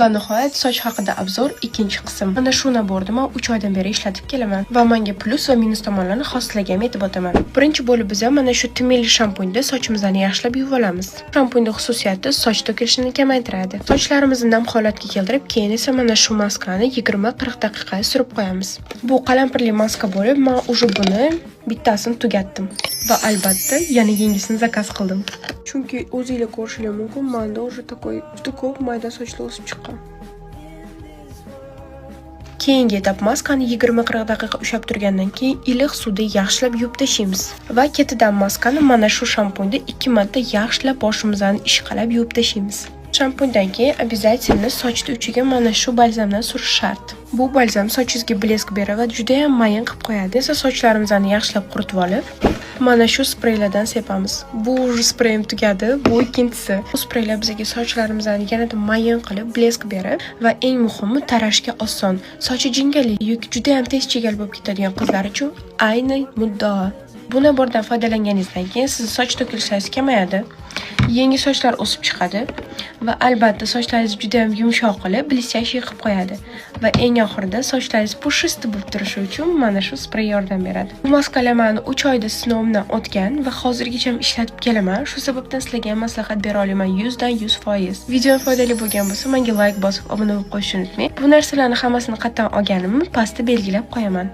Va nihoyat soch haqida obzor ikkinchi qism. Mana shu naborni men 3 oydan beri ishlatib kelaman va menga plus va minus tomonlarni xoslagan aytib o'taman. Birinchi bo'lib biz mana shu timelli shampunda sochimizni yaxshilab yuvib olamiz. Shampunning xususiyati soch to'kilishini kamaytiradi. Sochlarimizni nam holatga keltirib, keyin esa mana shu maskani 20-40 daqiqa surib qo'yamiz. Bu qalampirli maska bo'lib, men уже buni bittasini tugatdim va albatta yana yangisini zakaz qildim. Chunki o'zingizlar ko'rishingiz mumkin, menda уже такой juda ko'p mayda sochlar o'sib chiqqan. Keyingi etap maskani 20-40 daqiqa ushlab turgandan keyin iliq suvda yaxshilab yuvib tashlaymiz va ketidan maskani mana shu shampunda 2 marta yaxshilab boshimizni ishqalab yuvib tashlaymiz. Shampundan keyin обязательно sochni uchiga mana shu balzamdan surish shart. Bu balzam sochingizga blesk beradi va juda ham mayin qilib qo'yadi. Esa sochlarimizni yaxshilab quritib olib, mana shu spreylardan sepamiz. Bu spreyim tugadi, bu ikkinchisi. Bu spreylar bizga sochlarimizni yanada mayin qilib, blesk berib va eng muhimi tarashga oson. Sochi jingali yoki juda ham tez chigal bo'lib ketadigan qizlar uchun ayni muddao. Bu nabordan foydalanganingizdan keyin siz soch to'kilishingiz kamayadi. Yangi sochlar o'sib chiqadi va albatta sochlaringiz juda ham yumshoq qilib, blестящий qilib qo'yadi. Va eng oxirida sochlaringiz pushist bo'lib turishi uchun mana shu sprey yordam beradi. Bu maskalar meni 3 oyda sinovimdan o'tgan va hozirgacha ishlatib kelaman. Shu sababdan sizlarga maslahat bera olaman 100 dan 100%. Video foydali bo'lgan bo'lsa, menga like bosib, obuna bo'lib qo'yishni unutmang. Bu narsalarning hammasini qattan olganimni pastda belgilab qo'yaman.